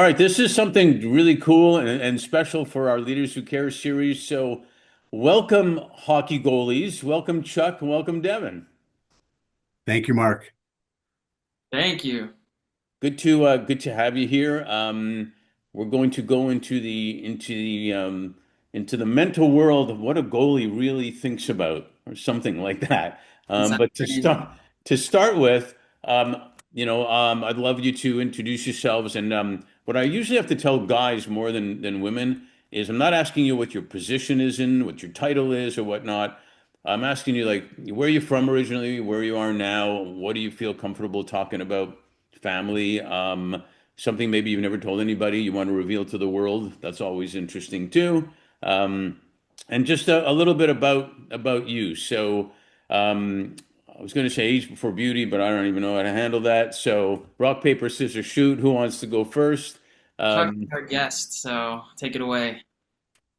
right, this is something really cool and special for our Leaders Who Care series. So, welcome, hockey goalies. Welcome, Chuck, and welcome, Devin. Thank you, Mark. Thank you. Good to have you here. We're going to go into the mental world of what a goalie really thinks about, or something like that. That sounds But crazy. to start with, um, I'd love you to introduce yourselves. And what I usually have to tell guys more than women is I'm not asking you what your position is in, what your title is, or whatnot. I'm asking you like where you're from originally, where you are now, what do you feel comfortable talking about? Family, something maybe you've never told anybody you want to reveal to the world. That's always interesting too. Um, and just a little bit about you. So, I was going to say age before beauty, but I don't even know how to handle that. So, rock, paper, scissors, shoot. Who wants to go first? Chuck, Um, our guest, so take it away.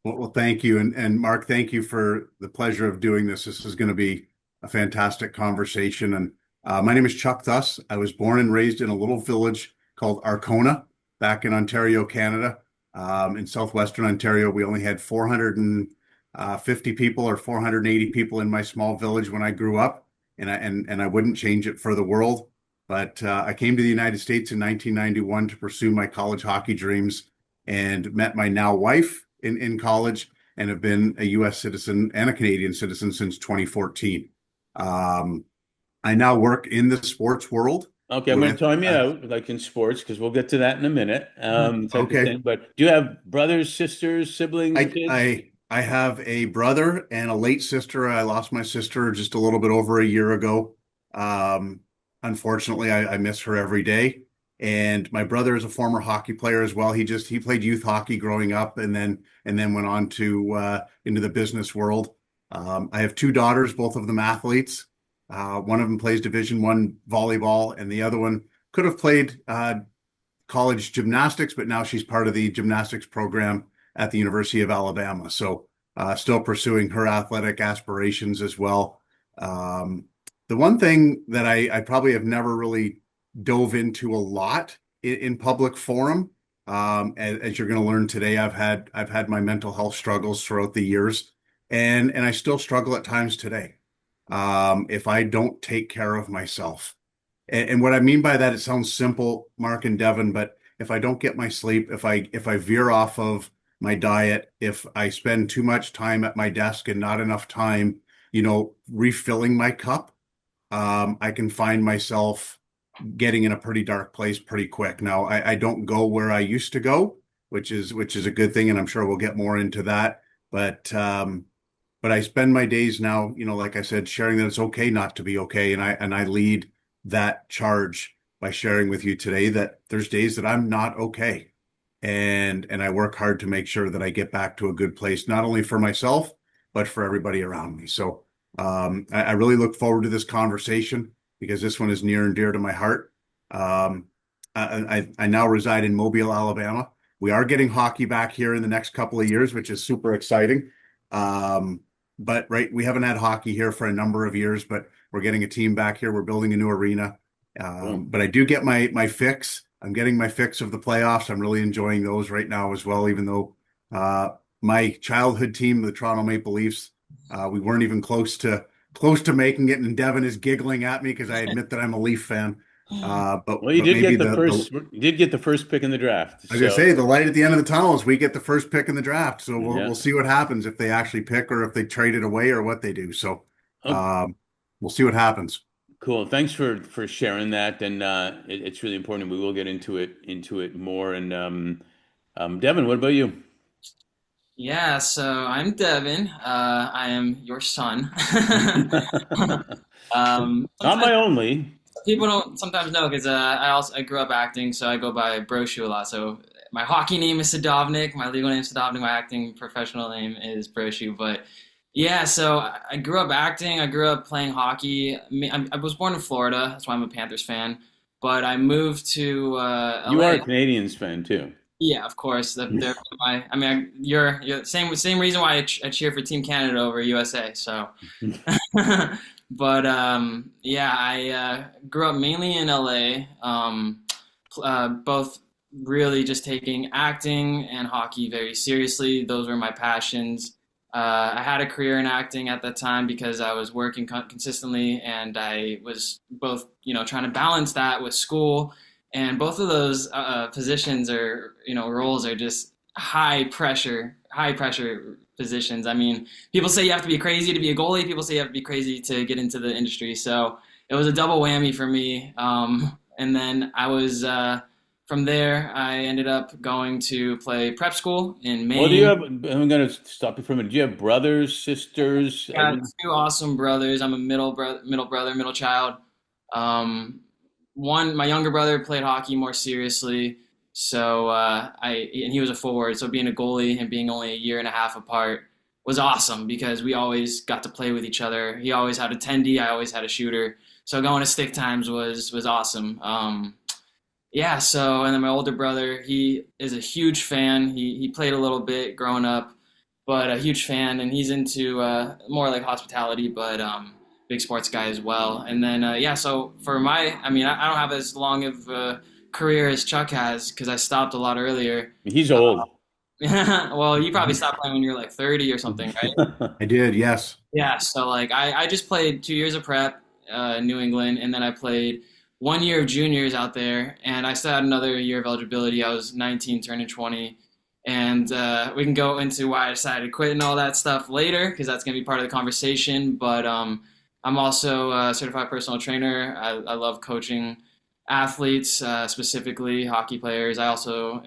Well, thank you. And Mark, thank you for the pleasure of doing this. This is going to be a fantastic conversation. And my name is Chuck Thuss. I was born and raised in a little village called Arkona back in Ontario, Canada. In southwestern Ontario, we only had 450 people or 480 people in my small village when I grew up. And I wouldn't change it for the world. But I came to the United States in 1991 to pursue my college hockey dreams and met my now wife in college and have been a US citizen and a Canadian citizen since 2014. Um, I now work in the sports world okay, I'm going to with, time you out, like in sports, because we'll get to that in a minute, type of okay, thing. But do you have brothers, sisters, siblings, I, kids? I, I have a brother and a late sister. I lost my sister just a little bit over a year ago. Um, Unfortunately, I miss her every day. And my brother is a former hockey player as well. He played youth hockey growing up and then went on to into the business world. I have two daughters, both of them athletes. One of them plays Division 1 volleyball, and the other one could have played college gymnastics, but now she's part of the gymnastics program at the University of Alabama. So still pursuing her athletic aspirations as well. Um, the one thing that I probably have never really dove into a lot in public forum, as you're going to learn today, I've had my mental health struggles throughout the years, and I still struggle at times today. If I don't take care of myself. And what I mean by that, it sounds simple, Mark and Devin, but if I don't get my sleep, if I veer off of my diet, if I spend too much time at my desk and not enough time, refilling my cup, I can find myself getting in a pretty dark place pretty quick. Now, I don't go where I used to go, which is a good thing, and I'm sure we'll get more into that. But I spend my days now, like I said, sharing that it's okay not to be okay, and I lead that charge by sharing with you today that there's days that I'm not okay, and I work hard to make sure that I get back to a good place, not only for myself but for everybody around me. So I really look forward to this conversation because this one is near and dear to my heart. Um, I now reside in Mobile, Alabama. We are getting hockey back here in the next couple of years, which is super exciting. Um, but right, we haven't had hockey here for a number of years, but we're getting a team back here. We're building a new arena. Cool. But I do get my fix. I'm getting my fix of the playoffs. I'm really enjoying those right now as well, even though uh, my childhood team, the Toronto Maple Leafs, we weren't even close to making it. And Devin is giggling at me because I admit that I'm a Leaf fan. But Well, but maybe you did get the first pick in the draft. I was gonna So, say the light at the end of the tunnel is we get the first pick in the draft. So we'll yeah. we'll see what happens if they actually pick or if they trade it away or what they do. So Oh, um, we'll see what happens. cool. Thanks for sharing that, and it's really important. We will get into it more. And Devin, what about you? Yeah, so I'm Devin. I am your son. Not Sometimes my only. people don't sometimes know because I grew up acting, so I go by Brochu a lot. So my hockey name is Sadovnick. My legal name is Sadovnick. My acting professional name is Brochu. But yeah, so I grew up acting. I grew up playing hockey. I was born in Florida. That's why I'm a Panthers fan. But I moved to You are LA. a Canadians fan too. Yeah, of course. They're my. I mean, you're same reason why I cheer for Team Canada over USA. So, but yeah, I grew up mainly in LA. Both really just taking acting and hockey very seriously. Those were my passions. I had a career in acting at that time because I was working consistently, and I was both, trying to balance that with school. And both of those positions or roles are just high pressure positions. I mean, people say you have to be crazy to be a goalie. People say you have to be crazy to get into the industry. So it was a double whammy for me. And then from there, I ended up going to play prep school in Well, do you Maine. have, I'm going to stop you for a minute. Do you have brothers, sisters? Got two awesome brothers. I'm a middle child. Um, my younger brother played hockey more seriously, so and he was a forward. So being a goalie and being only a year and a half apart was awesome because we always got to play with each other. He always had a tendy, I always had a shooter. So going to stick times was awesome. Yeah, so and then my older brother, he is a huge fan. He played a little bit growing up, but a huge fan, and he's into more like hospitality, but big sports guy as well. And then yeah, so I mean, I don't have as long of a career as Chuck has because I stopped a lot earlier. He's old. Well, you probably stopped playing when you're like 30 or something, right? I did, yes. Yeah, so like I just played 2 years of prep in New England, and then I played 1 year of juniors out there, and I still had another year of eligibility. I was 19, turning 20, and we can go into why I decided to quit and all that stuff later because that's going to be part of the conversation. But I'm also a certified personal trainer. I love coaching athletes, specifically hockey players. I also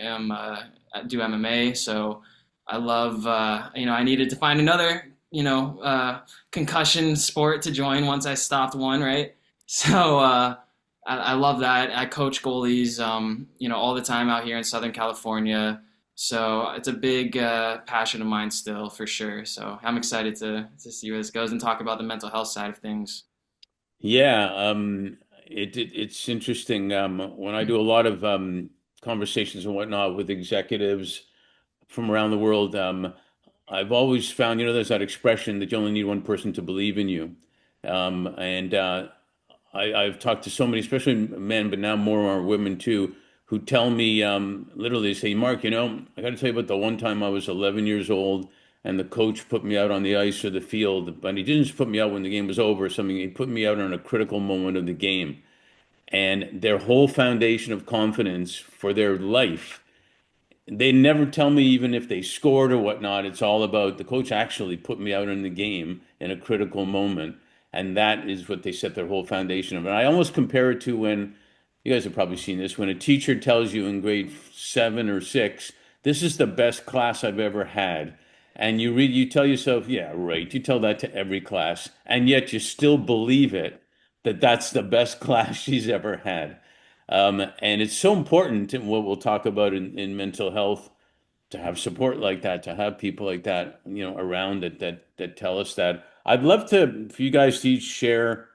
do MMA, so I love. I needed to find another concussion sport to join once I stopped one, right? So I love that. I coach goalies, all the time out here in Southern California. So it's a big passion of mine still, for sure. So I'm excited to see where this goes and talk about the mental health side of things. Yeah, it's interesting. When I do a lot of conversations and whatnot with executives from around the world, I've always found, there's that expression that you only need one person to believe in you. And I've talked to so many, especially men, but now more and more women too, who tell me literally say, Mark, I got to tell you about the one time I was 11 years old and the coach put me out on the ice or the field, but he didn't just put me out when the game was over or something. He put me out on a critical moment of the game. And their whole foundation of confidence for their life, they never tell me even if they scored or whatnot. It's all about the coach actually put me out in the game in a critical moment. And that is what they set their whole foundation of. And I almost compare it to when you guys have probably seen this, when a teacher tells you in grade 7 or 6, this is the best class I've ever had. And you tell yourself, yeah, right. You tell that to every class. And yet you still believe it that that's the best class she's ever had. And it's so important in what we'll talk about in mental health to have support like that, to have people like that, around that tell us that. I'd love for you guys to each share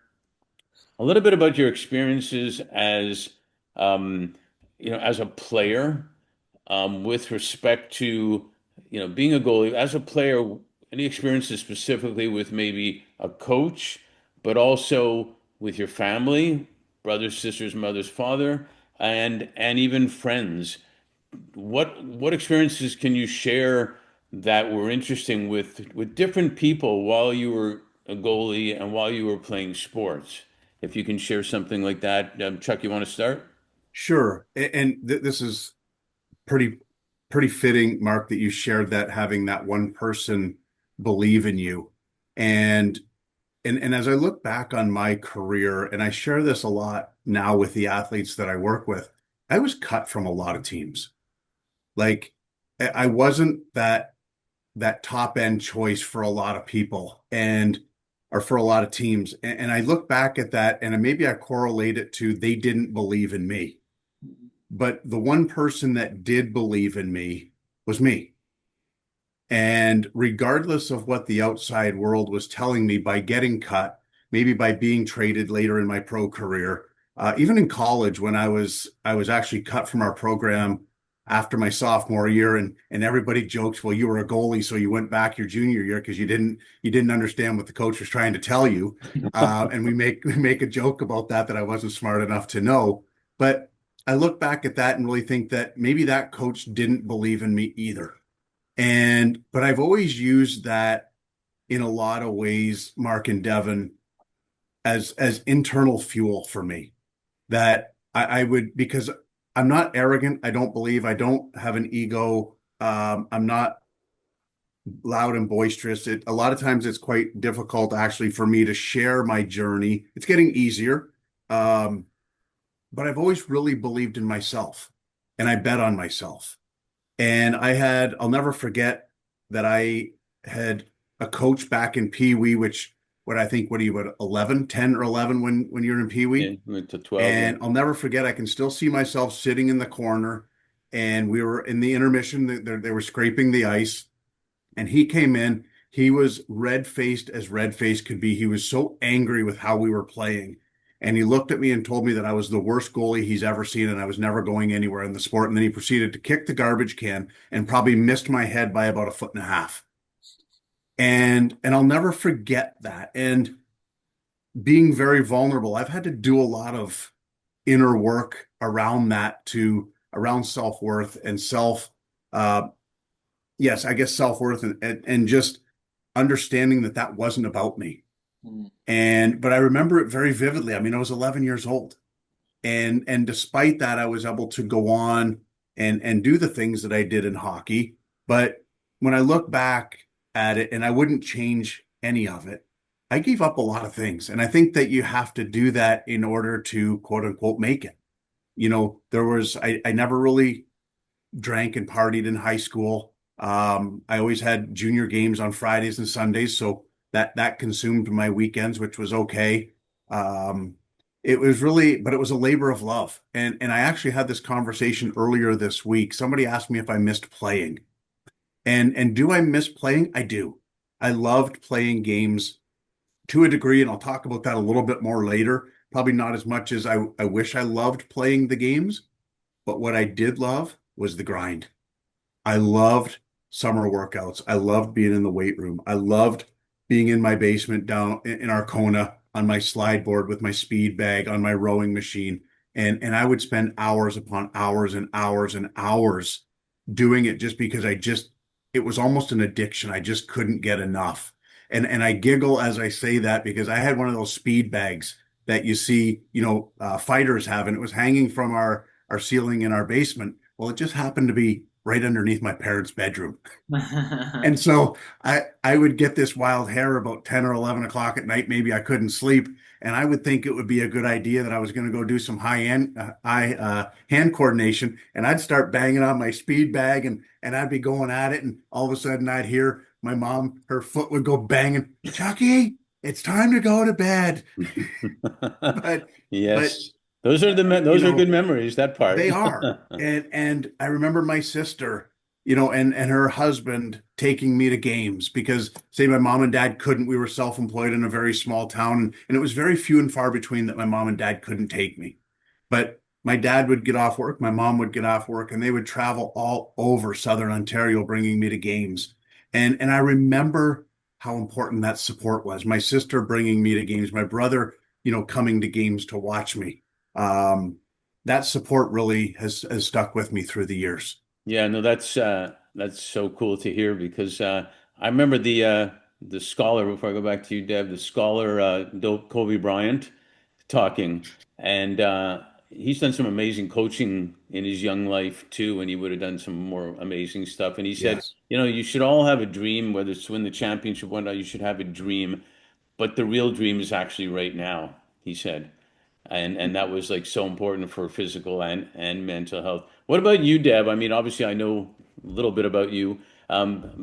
a little bit about your experiences um, as a player, with respect to, being a goalie as a player, any experiences specifically with maybe a coach, but also with your family, brothers, sisters, mothers, father, and even friends. What experiences can you share that were interesting with different people while you were a goalie and while you were playing sports? If you can share something like that, Chuck, you want to start? Sure. And this is pretty pretty fitting, Mark, that you shared that having that one person believe in you. And and as I look back on my career, and I share this a lot now with the athletes that I work with, I was cut from a lot of teams. Like I wasn't that top end choice for a lot of people and or for a lot of teams. And I look back at that and maybe I correlate it to they didn't believe in me. But the one person that did believe in me was me. And regardless of what the outside world was telling me by getting cut, maybe by being traded later in my pro career, even in college when I was actually cut from our program after my sophomore year, and everybody jokes, well, you were a goalie, so you went back your junior year because you didn't understand what the coach was trying to tell you, and we make a joke about that I wasn't smart enough to know, but I look back at that and really think that maybe that coach didn't believe in me either. But I've always used that in a lot of ways, Mark and Devin, as internal fuel for me. That I would, because I'm not arrogant. I don't believe I don't have an ego. I'm not loud and boisterous. A lot of times it's quite difficult actually for me to share my journey. It's getting easier. Um, but I've always really believed in myself and I bet on myself. And I'll never forget that I had a coach back in Pee Wee, which what I think, what are you, what, 11, 10 or 11 when you're in Pee Yeah, Wee? went to 12. Yeah. And I'll never forget, I can still see myself sitting in the corner and we were in the intermission. They were scraping the ice and he came in. He was red-faced as red-faced could be. He was so angry with how we were playing. And he looked at me and told me that I was the worst goalie he's ever seen and I was never going anywhere in the sport. And then he proceeded to kick the garbage can and probably missed my head by about a foot and a half. And I'll never forget that. And being very vulnerable, I've had to do a lot of inner work around that to around self-worth and uh yes, I guess self-worth and just understanding that that wasn't about me. Mm. But I remember it very vividly. I mean, I was 11 years old. And despite that, I was able to go on and do the things that I did in hockey. But when I look back at it, and I wouldn't change any of it, I gave up a lot of things. And I think that you have to do that in order to quote unquote make it. I never really drank and partied in high school. I always had junior games on Fridays and Sundays, so that consumed my weekends, which was okay. Um, but it was a labor of love. And I actually had this conversation earlier this week. Somebody asked me if I missed playing. And do I miss playing? I do. I loved playing games to a degree, and I'll talk about that a little bit more later. Probably not as much as I wish I loved playing the games, but what I did love was the grind. I loved summer workouts. I loved being in the weight room. I loved being in my basement down in Arcona on my slide board with my speed bag on my rowing machine. And I would spend hours upon hours and hours and hours doing it just because it was almost an addiction. I just couldn't get enough. And I giggle as I say that because I had one of those speed bags that you see, fighters have, and it was hanging from our ceiling in our basement. Well, it just happened to be right underneath my parents' bedroom. And so I would get this wild hair about 10 or 11 o'clock at night. Maybe I couldn't sleep. And I would think it would be a good idea that I was going to go do some hand coordination. And I'd start banging on my speed bag and I'd be going at it. And all of a sudden I'd hear my mom, her foot would go banging. Chucky, it's time to go to bed. But, but, Yes. Those are you those are good know, memories, that part. they are. And I remember my sister, and her husband taking me to games because say my mom and dad couldn't, we were self-employed in a very small town and it was very few and far between that my mom and dad couldn't take me. But my dad would get off work, my mom would get off work, and they would travel all over Southern Ontario bringing me to games. And I remember how important that support was. My sister bringing me to games, my brother, coming to games to watch me. Um, that support really has stuck with me through the years. Yeah, no, that's so cool to hear because I remember the scholar, before I go back to you, Deb, the scholar Kobe Bryant talking, and he's done some amazing coaching in his young life too, and he would have done some more amazing stuff. And he said, Yes. you should all have a dream, whether it's to win the championship, whatnot, you should have a dream, but the real dream is actually right now, he said. And that was like so important for physical and mental health. What about you, Deb? I mean, obviously, I know a little bit about you,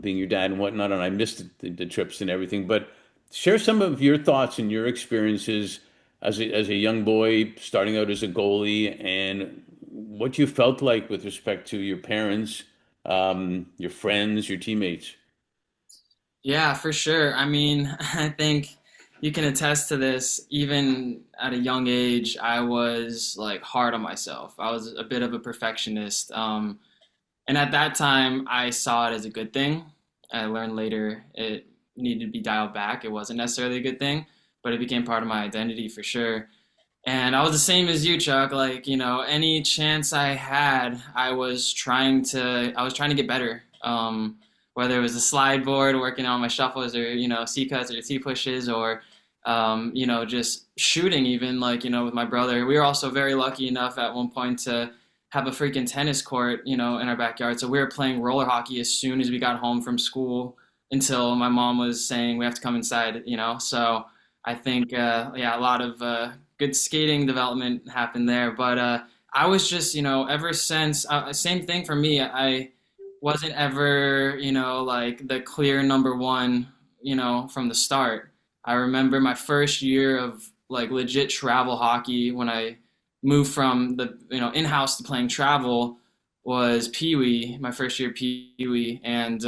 being your dad and whatnot, and I missed the trips and everything. But share some of your thoughts and your experiences as a young boy starting out as a goalie, and what you felt like with respect to your parents, your friends, your teammates. Yeah, for sure. I mean, I think you can attest to this. Even at a young age, I was like hard on myself. I was a bit of a perfectionist. And at that time, I saw it as a good thing. I learned later it needed to be dialed back. It wasn't necessarily a good thing, but it became part of my identity for sure. And I was the same as you, Chuck. Like, any chance I had, I was trying to get better. Whether it was the slide board, working on my shuffles, or C cuts or T pushes, or just shooting. Even like with my brother, we were also very lucky enough at one point to have a freaking tennis court, in our backyard. So we were playing roller hockey as soon as we got home from school until my mom was saying we have to come inside. So I think yeah, a lot of good skating development happened there. But I was just, ever since, same thing for me. I wasn't ever, like the clear number one, from the start. I remember my first year of like legit travel hockey when I moved from the, in-house to playing travel was Pee Wee, my first year Pee Wee. And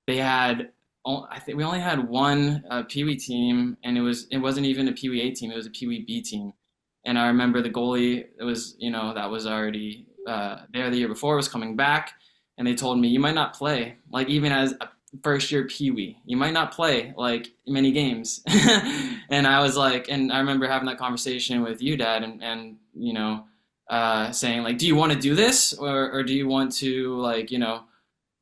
they had I think we only had one Pee Wee team, and it wasn't even a Pee Wee A team; it was a Pee Wee B team. And I remember the goalie, it was that was already there the year before, was coming back, and they told me you might not play, like even as a first year Pee Wee, you might not play like many games. And I was like, and I remember having that conversation with you, Dad, and saying like, do you want to do this, or do you want to like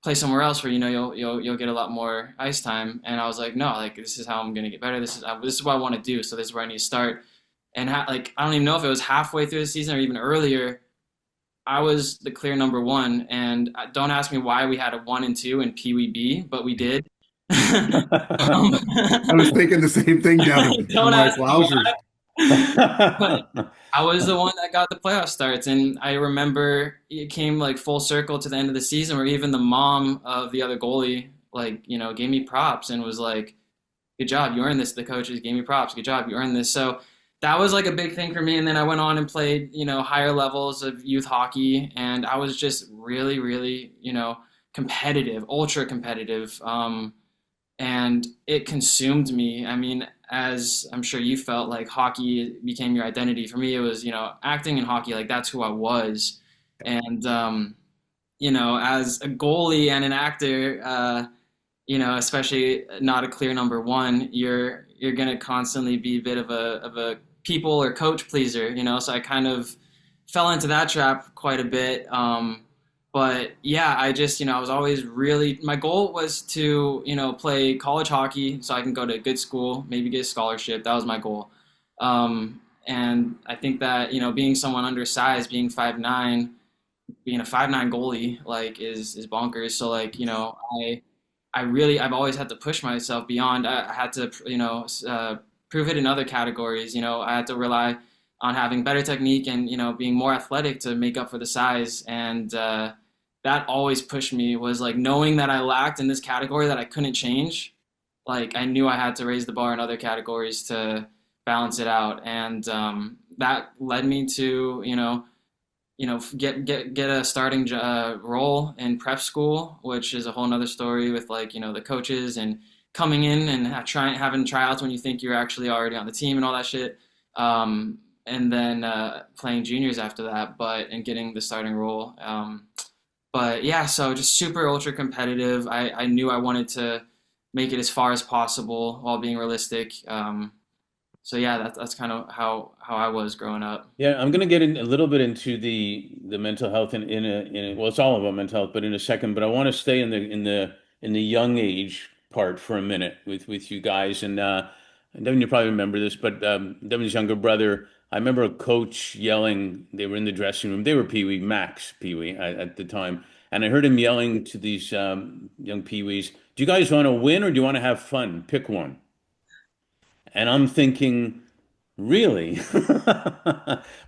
play somewhere else where you'll get a lot more ice time. And I was like, no, like this is how I'm gonna get better. This is what I want to do. So this is where I need to start. And like I don't even know if it was halfway through the season or even earlier. I was the clear number one, and don't ask me why we had a 1 and 2 in Pee Wee B, but we did. um, I was thinking the same thing, Devin. I'm don't like, ask me wowzers. why, but I was the one that got the playoff starts, and I remember it came like full circle to the end of the season where even the mom of the other goalie like gave me props and was like, "Good job, you earned this." The coaches gave me props. "Good job, you earned this." So that was like a big thing for me. And then I went on and played higher levels of youth hockey, and I was just really, really competitive, ultra competitive. And it consumed me. I mean, as I'm sure you felt, like hockey became your identity. For me, it was, acting in hockey, like that's who I was. And, as a goalie and an actor, especially not a clear number one, you're gonna constantly be a bit of a people or coach pleaser, So I kind of fell into that trap quite a bit. But yeah, I just, I was always really, my goal was to, play college hockey so I can go to a good school, maybe get a scholarship. That was my goal. And I think that, being someone undersized, being 5'9", being a 5'9" goalie, like is bonkers. So like, I've always had to push myself beyond. I had to, prove it in other categories. I had to rely on having better technique and, being more athletic to make up for the size. And, that always pushed me, was like knowing that I lacked in this category that I couldn't change. Like I knew I had to raise the bar in other categories to balance it out, and that led me to get a starting role in prep school, which is a whole nother story with like the coaches and coming in and having tryouts when you think you're actually already on the team and all that shit. And then playing juniors after that, and getting the starting role. But yeah, so just super ultra competitive. I knew I wanted to make it as far as possible while being realistic. So yeah, that's kind of how I was growing up. Yeah, I'm going to get in a little bit into the mental health well, it's all about mental health, but in a second. But I want to stay in the young age part for a minute with you guys. And Devin, you probably remember this, but Devin's younger brother, I remember a coach yelling. They were in the dressing room. They were Pee Wee, Max Pee Wee at the time, and I heard him yelling to these young Pee Wees, "Do you guys want to win or do you want to have fun? Pick one." And I'm thinking, really?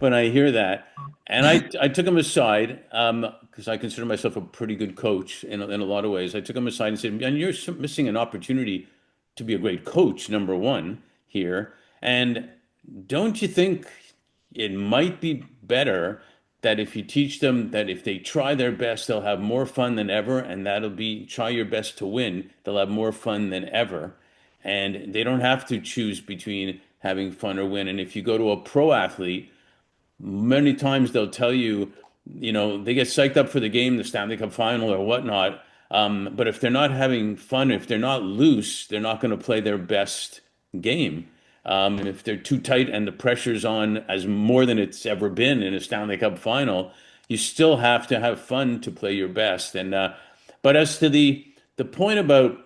When I hear that. And I took him aside because I consider myself a pretty good coach in a lot of ways. I took him aside and said, "And you're missing an opportunity to be a great coach, number one, here. And don't you think it might be better that if you teach them that if they try their best, they'll have more fun than ever, and that'll be try your best to win, they'll have more fun than ever. And they don't have to choose between having fun or win. And if you go to a pro athlete, many times they'll tell you, they get psyched up for the game, the Stanley Cup final or whatnot. But if they're not having fun, if they're not loose, they're not going to play their best game. And if they're too tight and the pressure's on as more than it's ever been in a Stanley Cup final, you still have to have fun to play your best. And but as to the point about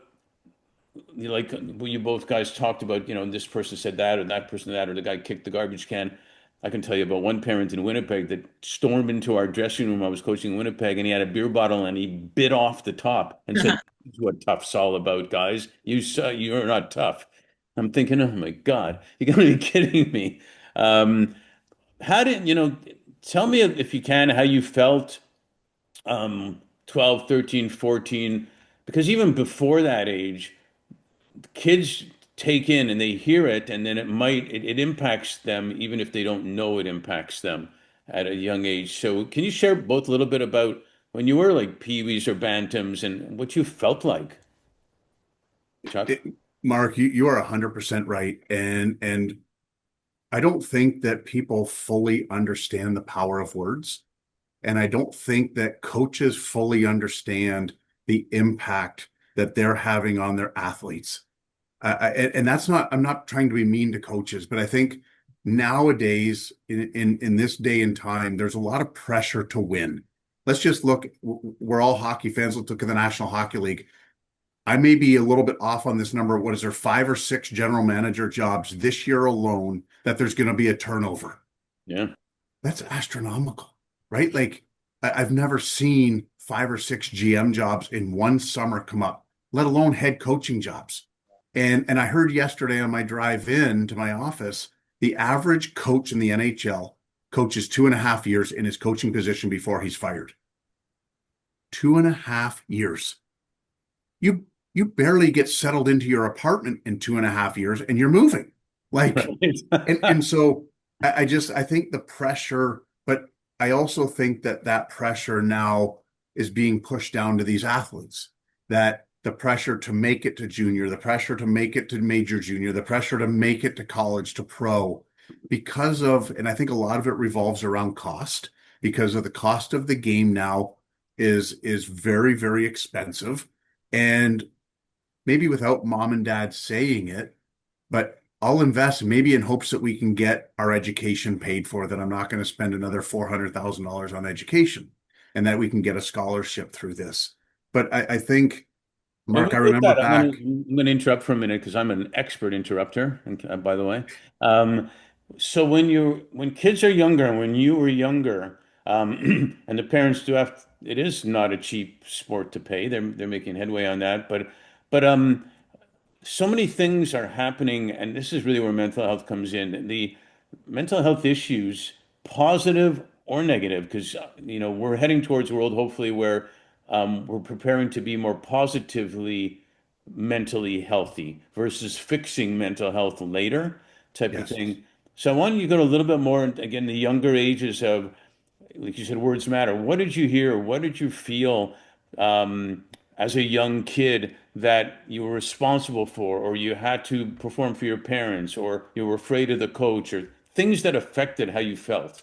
like when you both guys talked about, this person said that or that person that, or the guy kicked the garbage can. I can tell you about one parent in Winnipeg that stormed into our dressing room. I was coaching in Winnipeg, and he had a beer bottle and he bit off the top and said, "This is what tough's all about, guys. You're not tough." I'm thinking, oh my God, you gotta be kidding me. Um, how did, tell me if you can, how you felt 12, 13, 14, because even before that age, kids take in and they hear it, and then it impacts them even if they don't know it impacts them at a young age. So can you share both a little bit about when you were like peewees or bantams and what you felt like, Chuck? It- Mark, you are 100% right. And I don't think that people fully understand the power of words. And I don't think that coaches fully understand the impact that they're having on their athletes. And that's not, I'm not trying to be mean to coaches, but I think nowadays, in this day and time, there's a lot of pressure to win. Let's just look, we're all hockey fans. Let's look at the National Hockey League. I may be a little bit off on this number. What is there, 5 or 6 general manager jobs this year alone that there's going to be a turnover? Yeah. That's astronomical, right? Like I've never seen 5 or 6 GM jobs in one summer come up, let alone head coaching jobs. And I heard yesterday on my drive in to my office, the average coach in the NHL coaches 2.5 years in his coaching position before he's fired. 2.5 years. You barely get settled into your apartment in 2.5 years and you're moving. Like, and so I think the pressure, but I also think that that pressure now is being pushed down to these athletes, that the pressure to make it to junior, the pressure to make it to major junior, the pressure to make it to college, to pro, because of, and I think a lot of it revolves around cost, because of the cost of the game now is very, very expensive. And maybe without mom and dad saying it, but I'll invest maybe in hopes that we can get our education paid for, that I'm not going to spend another $400,000 on education and that we can get a scholarship through this. But I think, Well, Mark, I with remember that, back. I'm gonna interrupt for a minute because I'm an expert interrupter, and by the way. Um, so when kids are younger and when you were younger, and the parents do have, it is not a cheap sport to pay. They're making headway on that, but so many things are happening, and this is really where mental health comes in. The mental health issues, positive or negative, because we're heading towards a world hopefully where we're preparing to be more positively mentally healthy versus fixing mental health later type of Yes. thing. So I want you to go a little bit more, again, the younger ages of, like you said, words matter. What did you hear? What did you feel um, as a young kid that you were responsible for, or you had to perform for your parents, or you were afraid of the coach, or things that affected how you felt?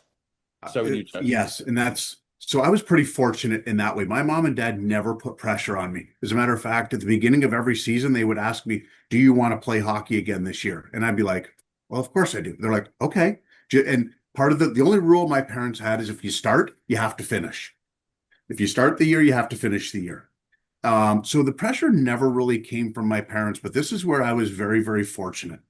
Start with you, Chuck. Yes, and that's so I was pretty fortunate in that way. My mom and dad never put pressure on me. As a matter of fact, at the beginning of every season, they would ask me, "Do you want to play hockey again this year?" And I'd be like, "Well, of course I do." They're like, "Okay." And part of the only rule my parents had is if you start, you have to finish. If you start the year, you have to finish the year. So the pressure never really came from my parents, but this is where I was very, very fortunate.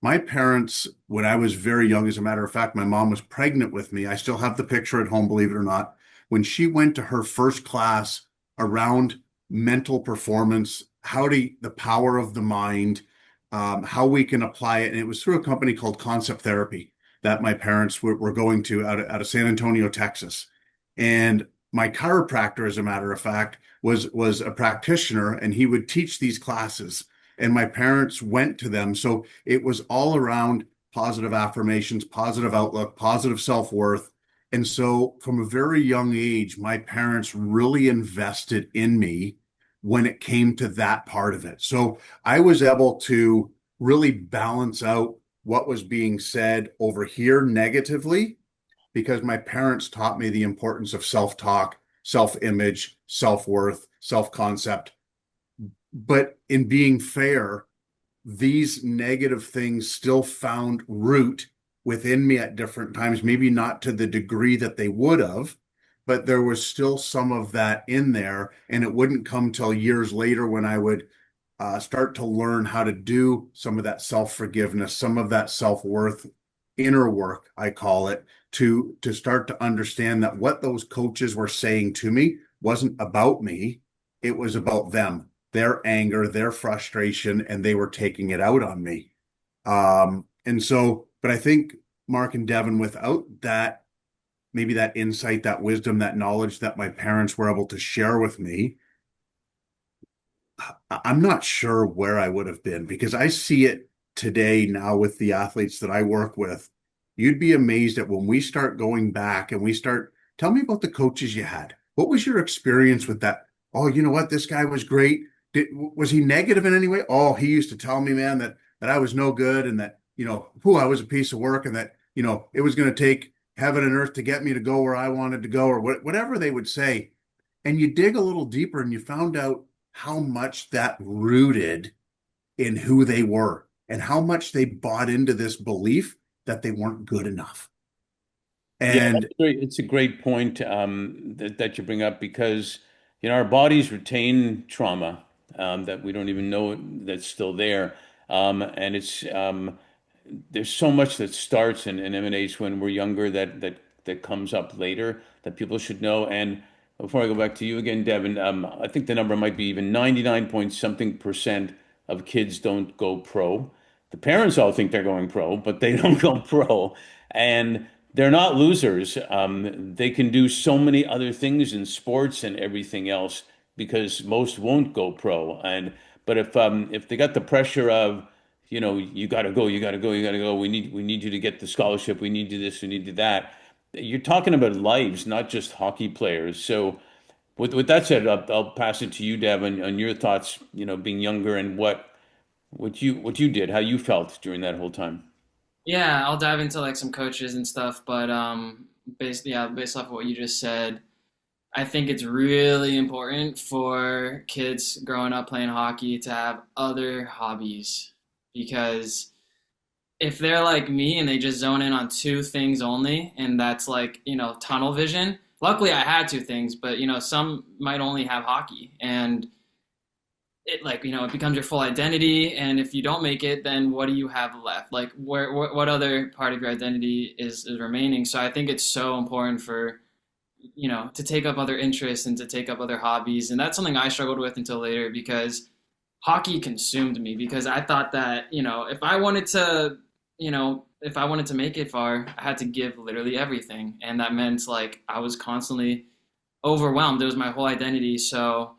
My parents, when I was very young, as a matter of fact, my mom was pregnant with me. I still have the picture at home, believe it or not. When she went to her first class around mental performance, the power of the mind, how we can apply it. And it was through a company called Concept Therapy that my parents were going to out of San Antonio, Texas. And my chiropractor, as a matter of fact, was a practitioner and he would teach these classes and my parents went to them. So it was all around positive affirmations, positive outlook, positive self-worth. And so from a very young age, my parents really invested in me when it came to that part of it. So I was able to really balance out what was being said over here negatively because my parents taught me the importance of self-talk, self-image, self-worth, self-concept. But in being fair, these negative things still found root within me at different times, maybe not to the degree that they would have, but there was still some of that in there. And it wouldn't come till years later when I would start to learn how to do some of that self-forgiveness, some of that self-worth inner work, I call it, to start to understand that what those coaches were saying to me wasn't about me. It was about them, their anger, their frustration, and they were taking it out on me. And so, but I think Mark and Devin, without that, maybe that insight, that wisdom, that knowledge that my parents were able to share with me, I'm not sure where I would have been because I see it today now with the athletes that I work with. You'd be amazed at when we start going back and we start, tell me about the coaches you had. What was your experience with that? Oh, you know what? This guy was great. Was he negative in any way? Oh, he used to tell me, man, that I was no good and that, who I was a piece of work and that, it was going to take heaven and earth to get me to go where I wanted to go or whatever they would say. And you dig a little deeper and you found out how much that rooted in who they were and how much they bought into this belief that they weren't good enough. Yeah, And it's a great point that you bring up because our bodies retain trauma that we don't even know that's still there, and it's there's so much that starts and emanates when we're younger that comes up later that people should know. And before I go back to you again, Devin, I think the number might be even 99 point something percent of kids don't go pro. The parents all think they're going pro, but they don't go pro. And they're not losers. They can do so many other things in sports and everything else because most won't go pro. And but if they got the pressure of, you got to go, you got to go, you got to go. We need you to get the scholarship. We need you this. We need you that. You're talking about lives, not just hockey players. So with that said, I'll pass it to you, Devin, on your thoughts. Being younger and what you did, how you felt during that whole time. Yeah, I'll dive into like some coaches and stuff, but based off of what you just said, I think it's really important for kids growing up playing hockey to have other hobbies because if they're like me and they just zone in on two things only, and that's like, tunnel vision. Luckily, I had two things, but some might only have hockey, and it like it becomes your full identity. And if you don't make it, then what do you have left? Like, what other part of your identity is remaining? So I think it's so important for to take up other interests and to take up other hobbies, and that's something I struggled with until later because hockey consumed me because I thought that if I wanted to make it far, I had to give literally everything, and that meant like I was constantly overwhelmed. It was my whole identity. So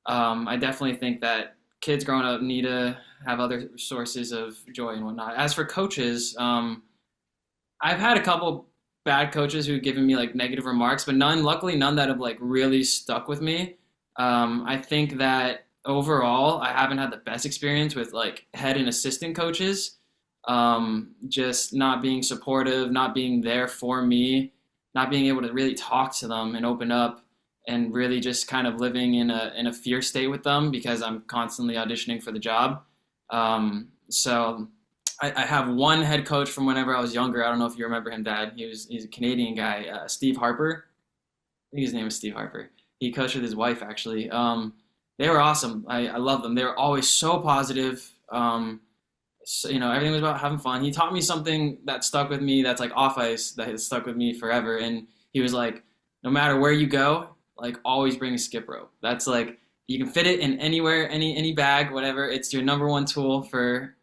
I definitely think that kids growing up need to have other sources of joy and whatnot. As for coaches, I've had a couple bad coaches who've given me like negative remarks, but luckily none that have like really stuck with me. I think that overall, I haven't had the best experience with like head and assistant coaches. Just not being supportive, not being there for me, not being able to really talk to them and open up, and really just kind of living in a fear state with them because I'm constantly auditioning for the job. So I have one head coach from whenever I was younger. I don't know if you remember him, Dad. He's a Canadian guy, Steve Harper. I think his name is Steve Harper. He coached with his wife actually. They were awesome. I love them. They were always so positive. So, everything was about having fun. He taught me something that stuck with me. That's like off ice that has stuck with me forever. And he was like, no matter where you go, like always bring a skip rope. That's like you can fit it in anywhere, any bag, whatever. It's your number one tool for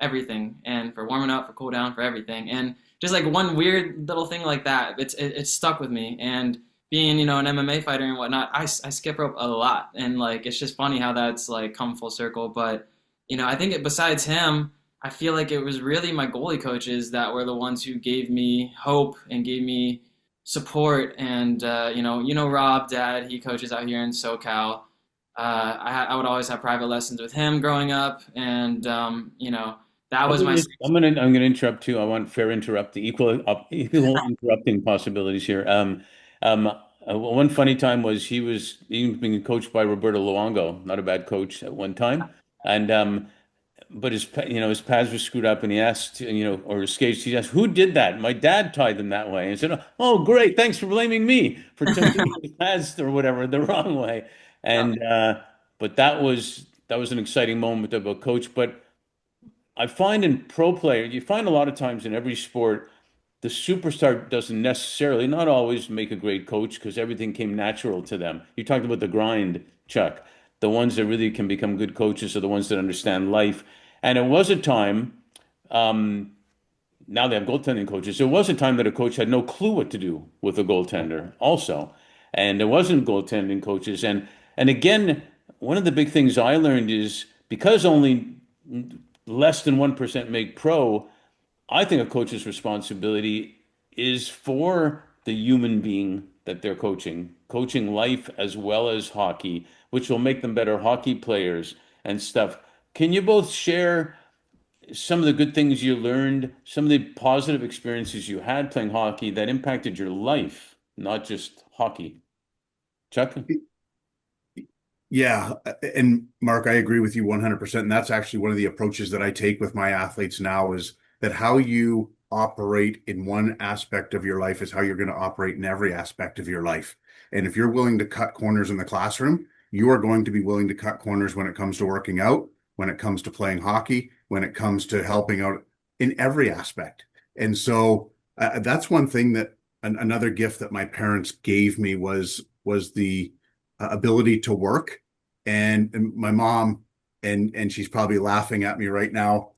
everything, and for warming up, for cool down, for everything. And just like one weird little thing like that, it stuck with me. And being an MMA fighter and whatnot, I skip rope a lot, and like it's just funny how that's like come full circle. But I think besides him, I feel like it was really my goalie coaches that were the ones who gave me hope and gave me support. And Rob, Dad, he coaches out here in SoCal. I would always have private lessons with him growing up, and that was my. I'm gonna interrupt too. I want fair interrupt the equal interrupting possibilities here. One funny time was he was being coached by Roberto Luongo, not a bad coach at one time, and but his pads were screwed up, and he asked, or his skates. He asked, "Who did that?" My dad tied them that way, and said, "Oh, great, thanks for blaming me for tilting his pads or whatever the wrong way." Yeah. And but that was an exciting moment of a coach. But I find in pro player, you find a lot of times in every sport, the superstar doesn't necessarily, not always, make a great coach because everything came natural to them. You talked about the grind, Chuck. The ones that really can become good coaches are the ones that understand life. And it was a time, um, now they have goaltending coaches. There was a time that a coach had no clue what to do with a goaltender, also. And there wasn't goaltending coaches. And again, one of the big things I learned is because only less than 1% make pro, I think a coach's responsibility is for the human being that they're coaching life as well as hockey, which will make them better hockey players and stuff. Can you both share some of the good things you learned, some of the positive experiences you had playing hockey that impacted your life, not just hockey? Chuck? Yeah, and Mark, I agree with you 100%. And that's actually one of the approaches that I take with my athletes now is that how you operate in one aspect of your life is how you're going to operate in every aspect of your life. And if you're willing to cut corners in the classroom, you are going to be willing to cut corners when it comes to working out, when it comes to playing hockey, when it comes to helping out in every aspect. And so that's one thing that another gift that my parents gave me was the ability to work. And my mom, and she's probably laughing at me right now.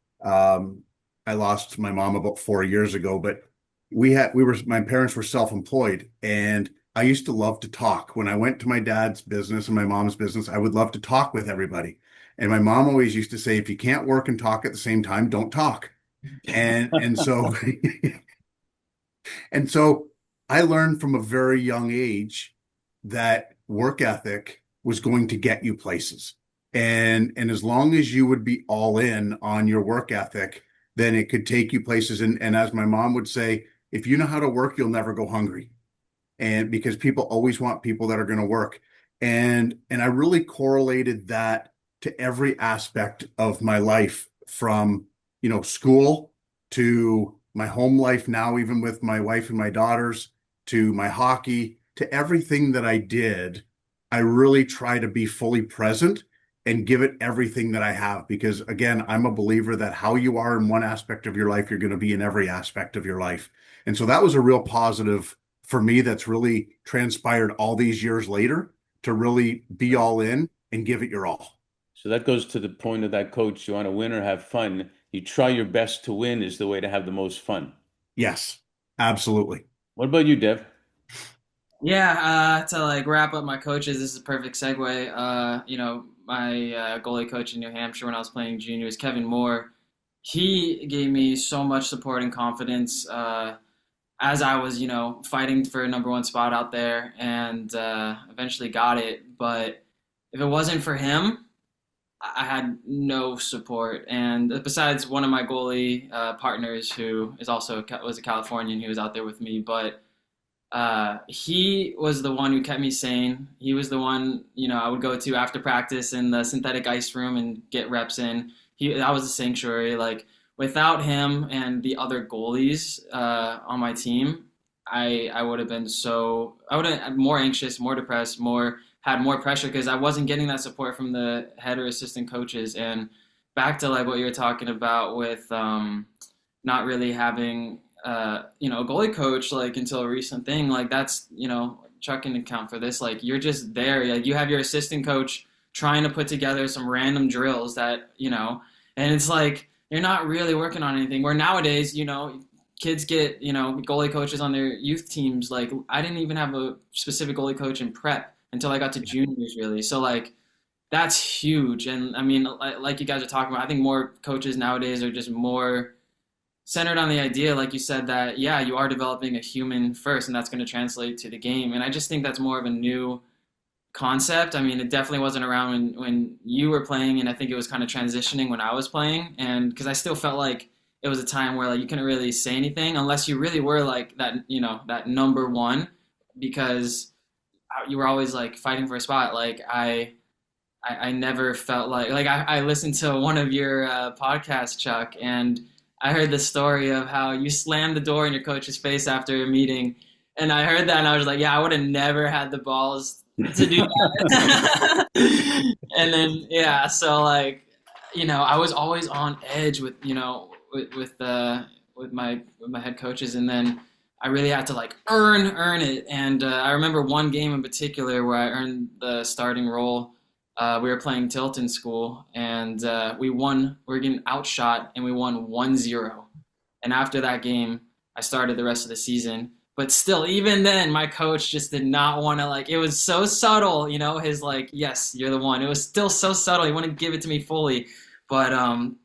I lost my mom about 4 years ago, but my parents were self-employed, and I used to love to talk. When I went to my dad's business and my mom's business, I would love to talk with everybody. And my mom always used to say, if you can't work and talk at the same time, don't talk. And so and so I learned from a very young age that work ethic was going to get you places. And as long as you would be all in on your work ethic, then it could take you places. And as my mom would say, if you know how to work, you'll never go hungry. And because people always want people that are going to work. And I really correlated that to every aspect of my life from, school to my home life now, even with my wife and my daughters, to my hockey, to everything that I did. I really try to be fully present and give it everything that I have. Because again, I'm a believer that how you are in one aspect of your life, you're going to be in every aspect of your life. And so that was a real positive for me that's really transpired all these years later to really be all in and give it your all. So that goes to the point of that coach. You want to win or have fun. You try your best to win is the way to have the most fun. Yes, absolutely. What about you, Dev? Yeah, to like wrap up my coaches, this is a perfect segue. My goalie coach in New Hampshire when I was playing juniors, Kevin Moore, he gave me so much support and confidence as I was, fighting for a number one spot out there and eventually got it. But if it wasn't for him, I had no support. And besides one of my goalie partners who is also was a Californian, he was out there with me, but he was the one who kept me sane. He was the one, I would go to after practice in the synthetic ice room and get reps in. That was a sanctuary. Like without him and the other goalies on my team, I would have been I would have more anxious, more depressed, had more pressure because I wasn't getting that support from the head or assistant coaches. And back to like what you were talking about with not really having a goalie coach like until a recent thing, like that's, Chuck can account for this. Like you're just there. Like you have your assistant coach trying to put together some random drills that, and it's like you're not really working on anything. Where nowadays, kids get, goalie coaches on their youth teams. Like I didn't even have a specific goalie coach in prep until I got to juniors really. So like that's huge. And I mean, like you guys are talking about, I think more coaches nowadays are just more centered on the idea, like you said, that yeah, you are developing a human first, and that's going to translate to the game. And I just think that's more of a new concept. I mean, it definitely wasn't around when you were playing, and I think it was kind of transitioning when I was playing. And because I still felt like it was a time where like you couldn't really say anything unless you really were like that, that number one, because you were always like fighting for a spot. Like I never felt like I listened to one of your podcasts, Chuck, and I heard the story of how you slammed the door in your coach's face after a meeting, and I heard that and I was like, yeah, I would have never had the balls to do that. And then yeah, so like, I was always on edge with with my head coaches, and then I really had to like earn it. And I remember one game in particular where I earned the starting role. We were playing Tilton School, and we won. We were getting outshot, and we won 1-0. And after that game, I started the rest of the season. But still, even then, my coach just did not want to like. It was so subtle, his like, yes, you're the one. It was still so subtle. He wouldn't give it to me fully. But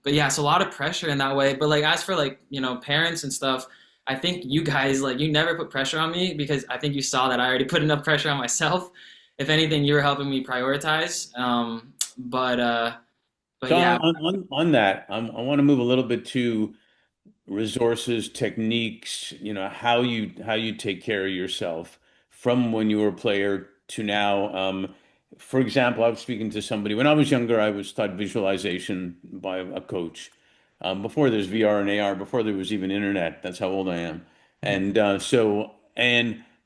yeah, it's a lot of pressure in that way. But like, as for like, parents and stuff, I think you guys like you never put pressure on me because I think you saw that I already put enough pressure on myself. If anything, you were helping me prioritize. But So yeah, on that, I want to move a little bit to resources, techniques, how you take care of yourself from when you were a player to now. For example, I was speaking to somebody when I was younger. I was taught visualization by a coach. Before there's VR and AR, before there was even internet. That's how old I am. And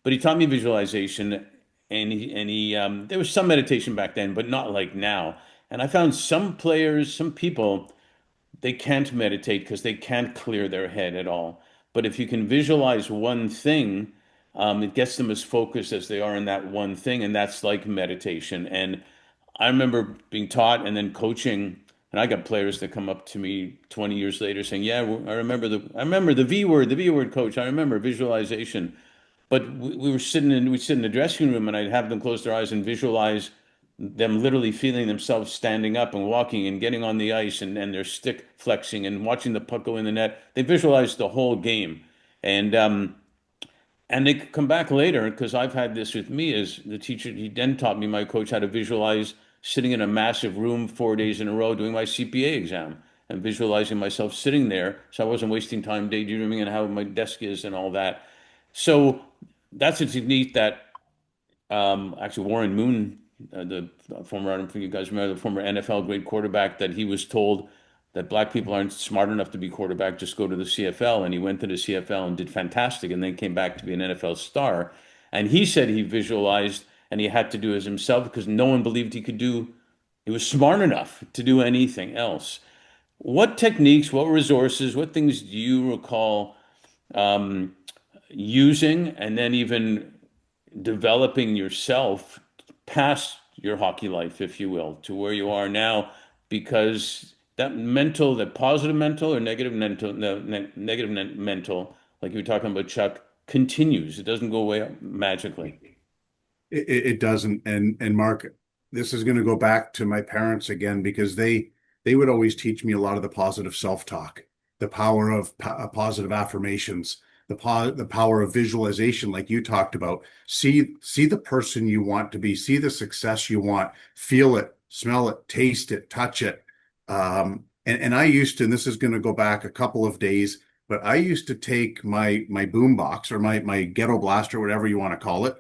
but he taught me visualization, and there was some meditation back then, but not like now. And I found some players, some people they can't meditate because they can't clear their head at all. But if you can visualize one thing, it gets them as focused as they are in that one thing, and that's like meditation. And I remember being taught and then coaching, and I got players that come up to me 20 years later saying, "Yeah, I remember the V word, coach. I remember visualization." But we'd sit in the dressing room, and I'd have them close their eyes and visualize them literally feeling themselves standing up and walking and getting on the ice and their stick flexing and watching the puck go in the net. They visualized the whole game. And and they could come back later because I've had this with me as the teacher. He then taught me, my coach, how to visualize sitting in a massive room 4 days in a row doing my CPA exam and visualizing myself sitting there so I wasn't wasting time daydreaming and how my desk is and all that. So that's a technique that actually Warren Moon, the former, I don't think you guys remember, the former NFL great quarterback, that he was told that black people aren't smart enough to be quarterback, just go to the CFL. And he went to the CFL and did fantastic and then came back to be an NFL star. And he said he visualized and he had to do it himself because no one believed he was smart enough to do anything else. What techniques, what resources, what things do you recall um, using and then even developing yourself past your hockey life, if you will, to where you are now, because that positive mental or negative mental, no, mental, like you were talking about, Chuck, continues. It doesn't go away magically. It doesn't. And Mark, this is going to go back to my parents again because they would always teach me a lot of the positive self-talk, the power of positive affirmations, the power of visualization, like you talked about. See the person you want to be, see the success you want, feel it, smell it, taste it, touch it. And I used to, and this is going to go back a couple of days, but I used to take my boom box or my ghetto blaster, whatever you want to call it.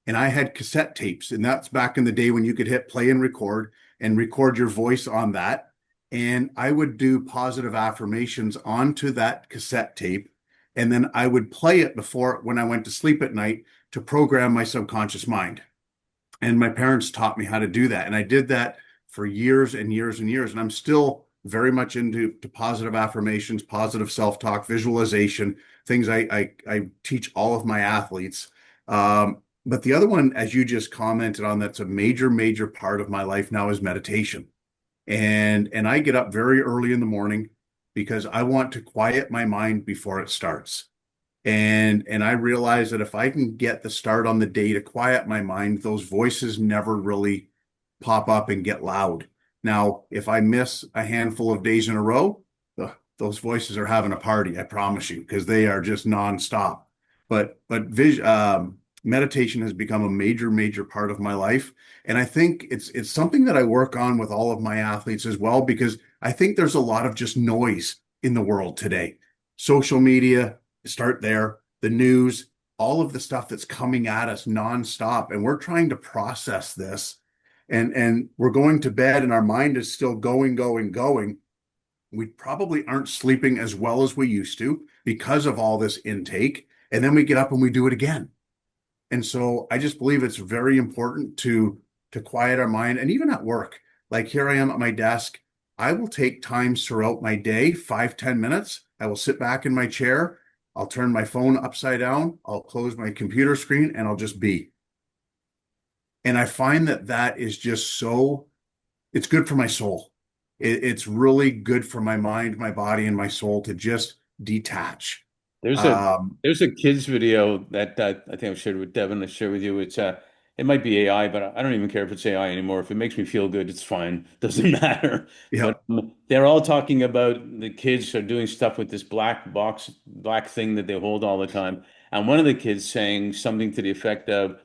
And I had cassette tapes, and that's back in the day when you could hit play and record your voice on that. And I would do positive affirmations onto that cassette tape. And then I would play it before when I went to sleep at night to program my subconscious mind. And my parents taught me how to do that. And I did that for years and years and years. And I'm still very much into positive affirmations, positive self-talk, visualization, things I teach all of my athletes. But the other one, as you just commented on, that's a major, major part of my life now is meditation. And I get up very early in the morning because I want to quiet my mind before it starts. And I realize that if I can get the start on the day to quiet my mind, those voices never really pop up and get loud. Now, if I miss a handful of days in a row, those voices are having a party, I promise you, because they are just nonstop. But meditation has become a major, major part of my life. And I think it's something that I work on with all of my athletes as well, because I think there's a lot of just noise in the world today. Social media, start there, the news, all of the stuff that's coming at us nonstop. And we're trying to process this. and we're going to bed and our mind is still going, going, going. We probably aren't sleeping as well as we used to because of all this intake. And then we get up and we do it again. And so I just believe it's very important to quiet our mind. And even at work, like here I am at my desk, I will take times throughout my day, 5, 10 minutes. I will sit back in my chair. I'll turn my phone upside down. I'll close my computer screen and I'll just be. And I find that that is just so, it's good for my soul. It's really good for my mind, my body, and my soul to just detach. There's a Um, there's a kids video that I think I've shared with Devin. I shared with you. It might be AI, but I don't even care if it's AI anymore. If it makes me feel good, it's fine. Doesn't matter. yeah, But they're all talking about the kids are doing stuff with this black box, black thing that they hold all the time. And one of the kids saying something to the effect of,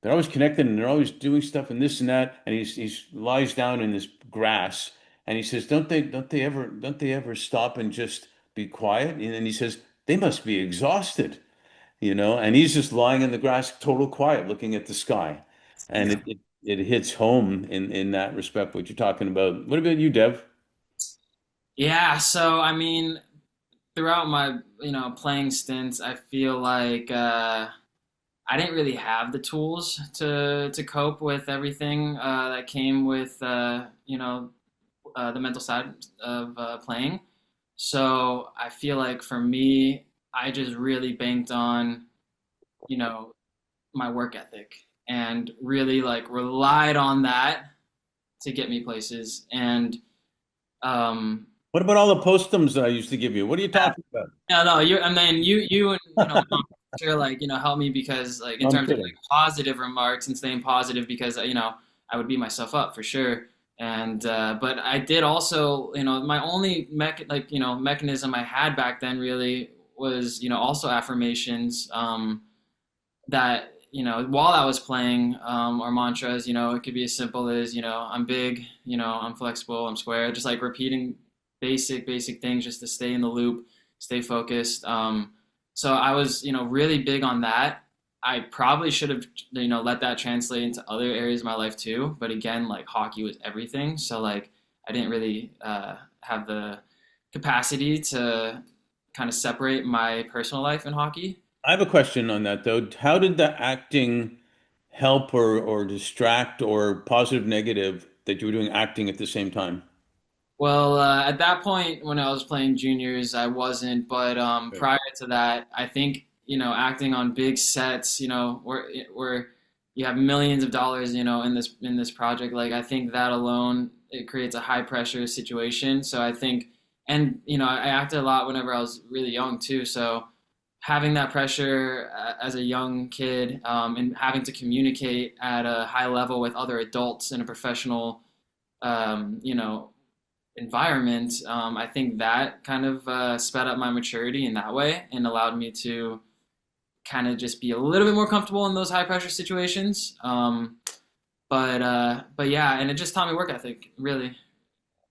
"They're always connected and they're always doing stuff and this and that." And he's lies down in this grass and he says, "Don't they ever stop and just be quiet?" And then he says, "They must be exhausted." And he's just lying in the grass, total quiet, looking at the sky. And yeah. it hits home in that respect, what you're talking about. What about you, Dev? Yeah, so I mean, throughout my playing stints, I feel like I didn't really have the tools to cope with everything that came with the mental side of playing. So I feel like for me, I just really banked on you know my work ethic and really like relied on that to get me places. And um, What about all the postums that I used to give you? What are you talking about? no, no, you. I mean, you and Mom sure like help me because like in No, I'm terms of kidding. like positive remarks and staying positive because I would beat myself up for sure. And but I did also my only mechanism I had back then really was also affirmations that while I was playing or mantras. It could be as simple as I'm big, I'm flexible, I'm square, just like repeating basic things just to stay in the loop, stay focused. So I was really big on that. I probably should have let that translate into other areas of my life too, but again, like hockey was everything, so like I didn't really have the capacity to kind of separate my personal life and hockey. I have a question on that though. How did the acting help or distract or positive, negative that you were doing acting at the same time? Well, at that point when I was playing juniors, I wasn't. But Right. prior to that, I think acting on big sets, where you have millions of dollars, in this project. Like I think that alone it creates a high pressure situation. So I think, and I acted a lot whenever I was really young too. So having that pressure as a young kid and having to communicate at a high level with other adults in a professional you know, environment, I think that kind of sped up my maturity in that way and allowed me to kind of just be a little bit more comfortable in those high pressure situations. But yeah, and it just taught me work ethic, really.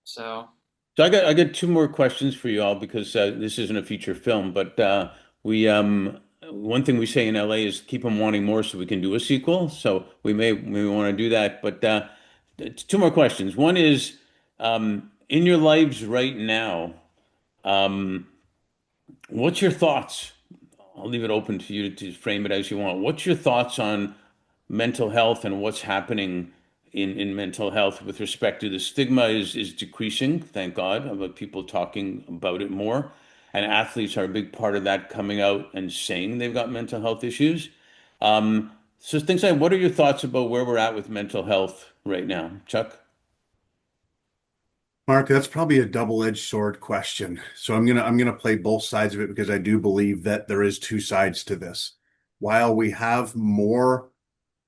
So So I got two more questions for you all because this isn't a feature film, but we one thing we say in LA is keep them wanting more so we can do a sequel. So we want to do that. But two more questions. One is in your lives right now, um, what's your thoughts? I'll leave it open to you to frame it as you want. What's your thoughts on mental health and what's happening in mental health with respect to the stigma is decreasing, thank God, about people talking about it more. And athletes are a big part of that coming out and saying they've got mental health issues. So things like, what are your thoughts about where we're at with mental health right now, Chuck? Mark, that's probably a double-edged sword question. So I'm gonna play both sides of it because I do believe that there is two sides to this. While we have more